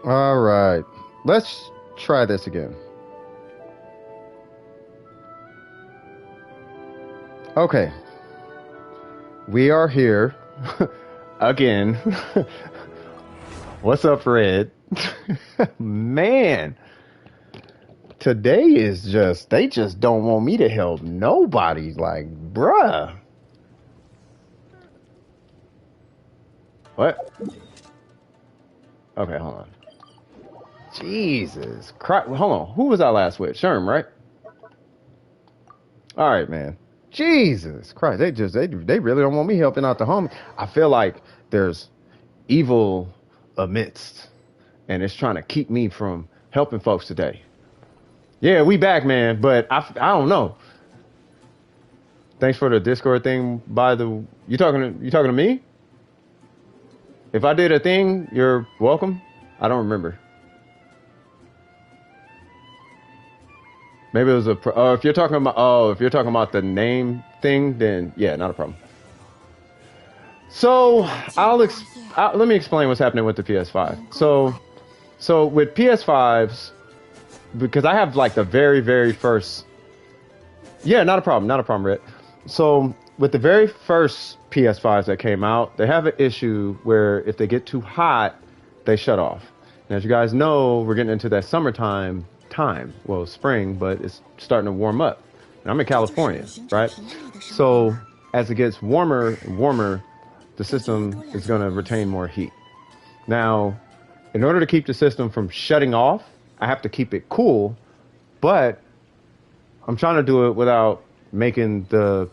All right. Let's try this again. Okay. We are here again. What's up, Red? Man, today is just, they just don't want me to help nobody. Like, bruh. What? Okay, hold on. Jesus Christ. Hold on. Who was I last with? Sherm, right? All right, man. Jesus Christ. They really don't want me helping out the homie. I feel like there's evil amidst, and it's trying to keep me from helping folks today. Yeah, we back, man, but I don't know. Thanks for the Discord thing. You talking to me? If I did a thing, you're welcome. I don't remember. Maybe it was if you're talking about the name thing, then yeah, not a problem. So let me explain what's happening with the PS5. So with PS5s, because I have like the very, very first. Yeah, not a problem, Rhett. So with the very first PS5s that came out, they have an issue where if they get too hot, they shut off. And as you guys know, we're getting into that summertime time. Well, spring, but it's starting to warm up. And I'm in California, right? So as it gets warmer and warmer, the system is going to retain more heat. Now, in order to keep the system from shutting off, I have to keep it cool, but I'm trying to do it without making the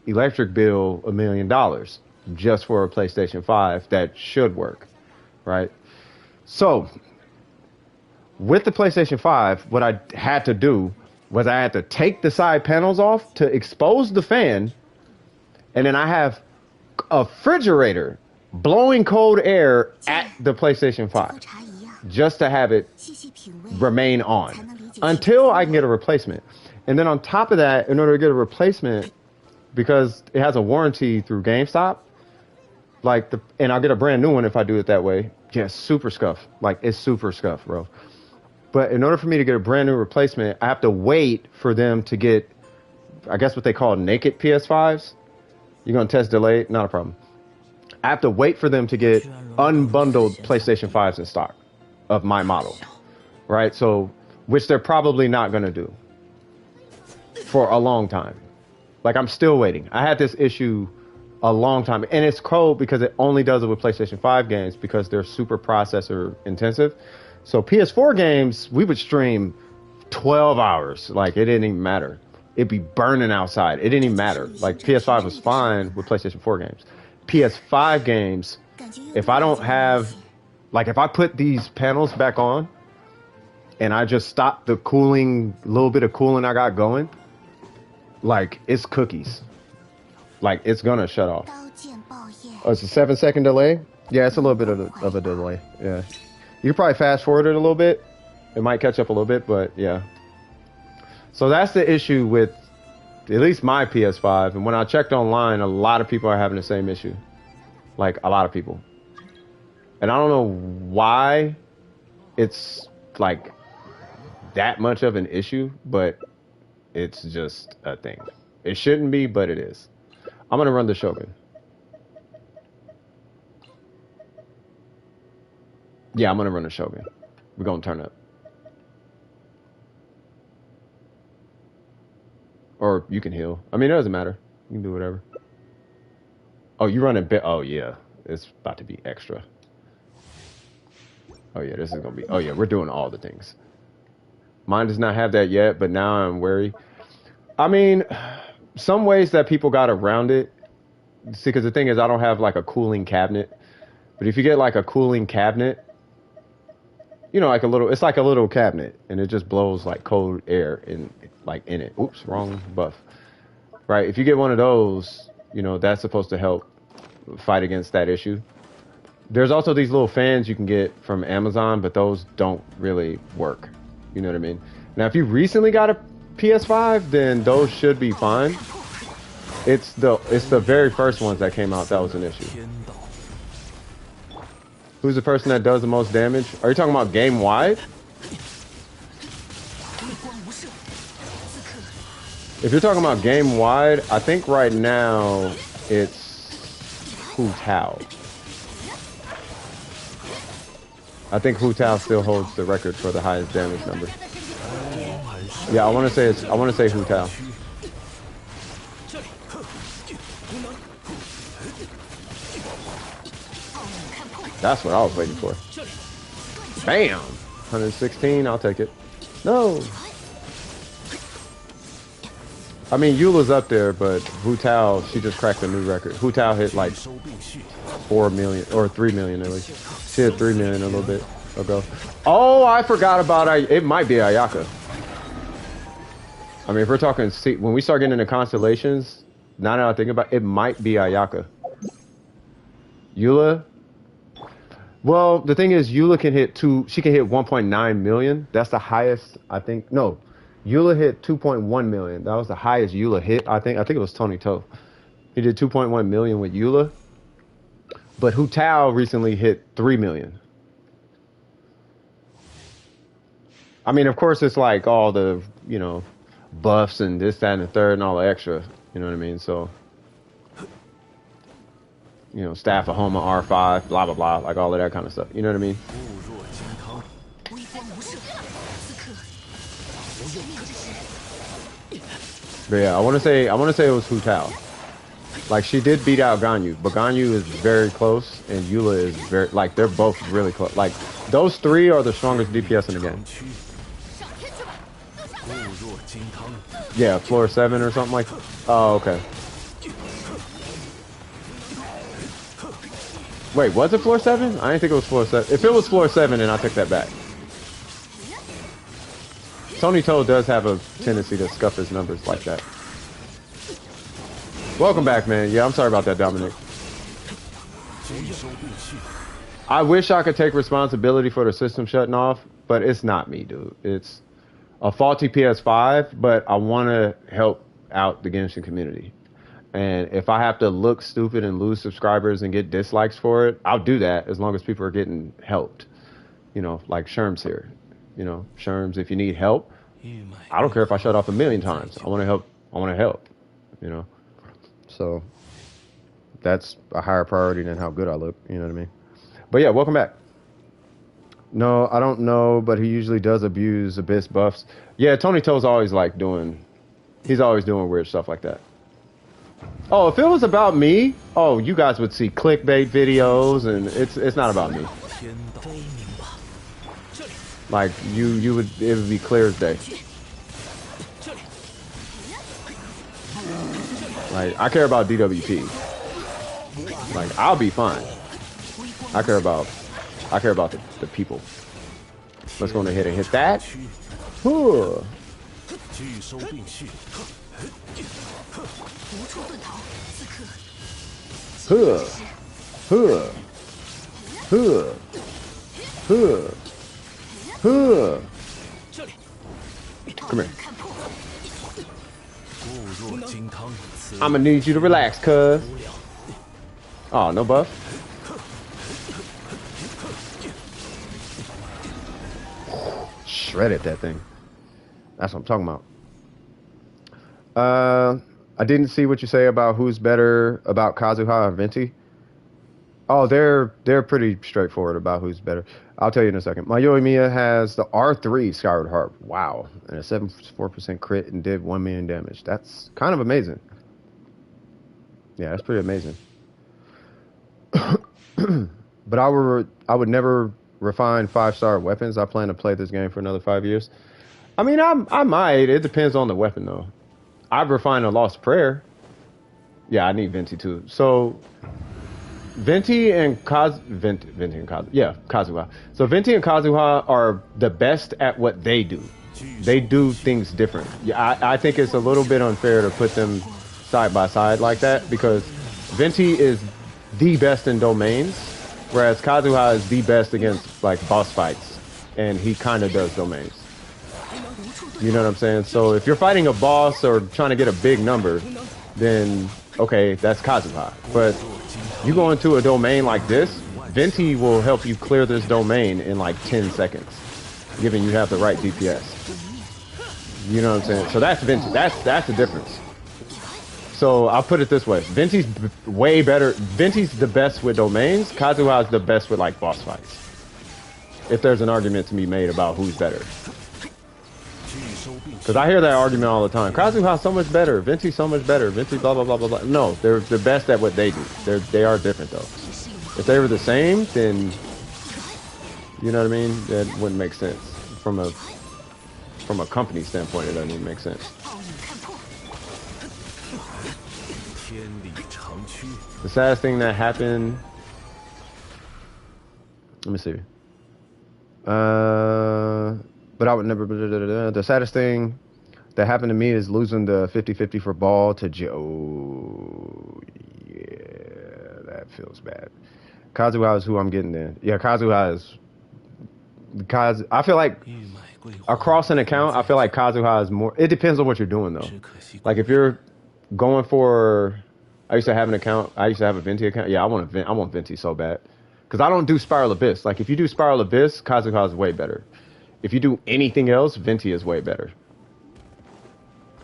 electric bill $1 million just for a PlayStation 5 that should work, right? So with the PlayStation 5, what I had to do was I had to take the side panels off to expose the fan, and then I have a refrigerator blowing cold air at the PlayStation 5 just to have it remain on until I can get a replacement. And then on top of that, in order to get a replacement, because it has a warranty through GameStop, and I'll get a brand new one if I do it that way. Yeah, super scuff. Like, it's super scuff, bro. But in order for me to get a brand new replacement, I have to wait for them to get, I guess what they call naked PS5s. You're going to test delayed? Not a problem. I have to wait for them to get unbundled PlayStation 5s in stock of my model, right? So, which they're probably not going to do for a long time. Like, I'm still waiting. I had this issue a long time, and it's cold because it only does it with PlayStation 5 games because they're super processor intensive. So PS4 games, we would stream 12 hours. Like, it didn't even matter. It'd be burning outside. It didn't even matter. Like, PS5 was fine with PlayStation 4 games. PS5 games, if I don't have, like, if I put these panels back on and I just stop the cooling, little bit of cooling I got going, like, it's cookies. Like, it's gonna shut off. Oh, it's a 7-second delay? Yeah, it's a little bit of a delay. Yeah. You can probably fast forward it a little bit. It might catch up a little bit, but yeah. So that's the issue with at least my PS5. And when I checked online, a lot of people are having the same issue. Like, a lot of people. And I don't know why it's like that much of an issue, but it's just a thing. It shouldn't be, but it is. I'm going to run the Shogun. Yeah, I'm going to run the Shogun. We're going to turn up. Or you can heal. I mean, it doesn't matter. You can do whatever. Oh, you run a bit. Oh, yeah. It's about to be extra. Oh, yeah, this is going to be. Oh, yeah, we're doing all the things. Mine does not have that yet, but now I'm wary. I mean, some ways that people got around it. See, because the thing is, I don't have like a cooling cabinet. But if you get like a cooling cabinet, you know, like it's like a little cabinet, and it just blows like cold air in it. Oops, wrong buff. Right? If you get one of those, you know, that's supposed to help fight against that issue. There's also these little fans you can get from Amazon, but those don't really work. You know what I mean? Now, if you recently got a PS5, then those should be fine. It's the very first ones that came out that was an issue. Who's the person that does the most damage? Are you talking about game wide? If you're talking about game wide, I think right now it's Hu Tao. I think Hu Tao still holds the record for the highest damage number. Yeah, I want to say Hu Tao. That's what I was waiting for. Bam! 116, I'll take it. No! I mean, Eula's up there, but Hu Tao, she just cracked a new record. Hu Tao hit like 4 million, or 3 million at least. She hit 3 million a little bit ago. Oh, I forgot about it. Might be Ayaka. I mean, if we're talking, when we start getting into constellations, now that I think about it, it might be Ayaka. Eula? Well, the thing is, Eula can hit she can hit 1.9 million. That's the highest, I think. No, Eula hit 2.1 million. That was the highest Eula hit, I think. I think it was Tony Toe. He did 2.1 million with Eula. But Hu Tao recently hit 3 million. I mean, of course, it's like all the, you know, buffs and this, that, and the third and all the extra. You know what I mean? So, you know, Staff of Homa, R5, blah, blah, blah, like all of that kind of stuff. You know what I mean? But yeah, I want to say it was Hu Tao. Like, she did beat out Ganyu, but Ganyu is very close, and Eula is very, like, they're both really close. Like, those three are the strongest DPS in the game. Yeah, floor 7 or something like that. Oh, okay. Wait, was it floor 7? I didn't think it was floor 7. If it was floor 7, then I'll take that back. Tony Toe does have a tendency to scuff his numbers like that. Welcome back, man. Yeah, I'm sorry about that, Dominic. I wish I could take responsibility for the system shutting off, but it's not me, dude. It's a faulty PS5, but I want to help out the Genshin community. And if I have to look stupid and lose subscribers and get dislikes for it, I'll do that as long as people are getting helped. You know, like Sherm's here. You know, Sherm's, if you need help, I don't care if I shut off 1,000,000 times. I want to help. I want to help, you know. So that's a higher priority than how good I look. You know what I mean? But yeah, welcome back. No, I don't know, but he usually does abuse Abyss buffs. Yeah, Tony Toe's always like he's always doing weird stuff like that. Oh, if it was about me, oh, you guys would see clickbait videos, and it's not about me. Like it would be clear as day. Like, I care about DWP. Like, I'll be fine. I care about the people. Let's go ahead and hit that. Huh. Huh. Huh. Huh. Huh. Huh. Come here. I'm gonna need you to relax, cuz. Oh, no buff. Shredded that thing. That's what I'm talking about. I didn't see what you say about who's better about Kazuha or Venti. Oh, they're pretty straightforward about who's better. I'll tell you in a second. My Yoimiya has the R3 Skyward Harp. Wow. And a 74% crit and did 1 million damage. That's kind of amazing. Yeah, that's pretty amazing. But I would never refine 5-star weapons. I plan to play this game for another 5 years. I mean, I might. It depends on the weapon, though. I've refined a Lost Prayer. Yeah, I need Venti, too. So Venti and Kazuha. So Venti and Kazuha are the best at what they do. They do things different. Yeah, I think it's a little bit unfair to put them side by side like that, because Venti is the best in domains, whereas Kazuha is the best against like boss fights, and he kind of does domains. You know what I'm saying? So if you're fighting a boss or trying to get a big number, then okay, that's Kazuha. But you go into a domain like this, Venti will help you clear this domain in like 10 seconds, given you have the right DPS. You know what I'm saying? So that's Venti. That's the difference. So I'll put it this way: Venti's way better. Venti's the best with domains. Kazuha's the best with like boss fights. If there's an argument to be made about who's better. Because I hear that argument all the time. Kazuha's so much better. Venti's so much better. Venti blah, blah, blah, blah, blah. No, they're the best at what they do. They are different, though. If they were the same, then, you know what I mean? That wouldn't make sense. From a company standpoint, it doesn't even make sense. The saddest thing that happened... Let me see. But I would never. The saddest thing that happened to me is losing the 50-50 for ball to Joe. Yeah, that feels bad. Kazuha is who I'm getting in. Yeah, Kazuha is. I feel like across an account, I feel like Kazuha is more. It depends on what you're doing though. Like if you're going for, I used to have an account. I used to have a Venti account. Yeah, I want Venti so bad. Because I don't do Spiral Abyss. Like, if you do Spiral Abyss, Kazuha is way better. If you do anything else, Venti is way better.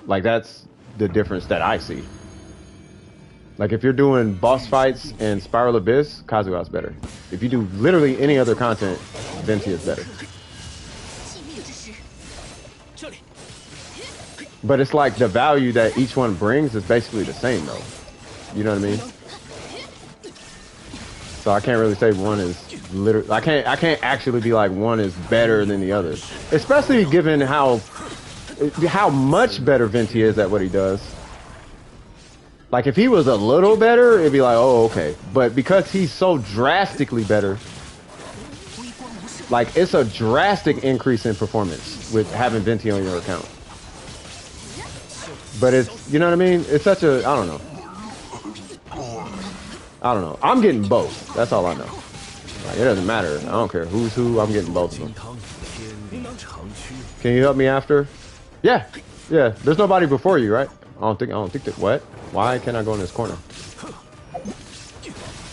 Like, that's the difference that I see. Like, if you're doing boss fights and Spiral Abyss, Kazuha is better. If you do literally any other content, Venti is better. But it's like the value that each one brings is basically the same, though. You know what I mean? So I can't really say one is literally. I can't actually be like one is better than the other, especially given how much better Venti is at what he does. Like if he was a little better, it'd be like, oh, okay. But because he's so drastically better, like it's a drastic increase in performance with having Venti on your account. But it's, you know what I mean? It's such a, I don't know. I'm getting both. That's all I know. Like, it doesn't matter. I don't care who's who. I'm getting both of them. Can you help me after? Yeah. There's nobody before you, right? I don't think that. What? Why can't I go in this corner?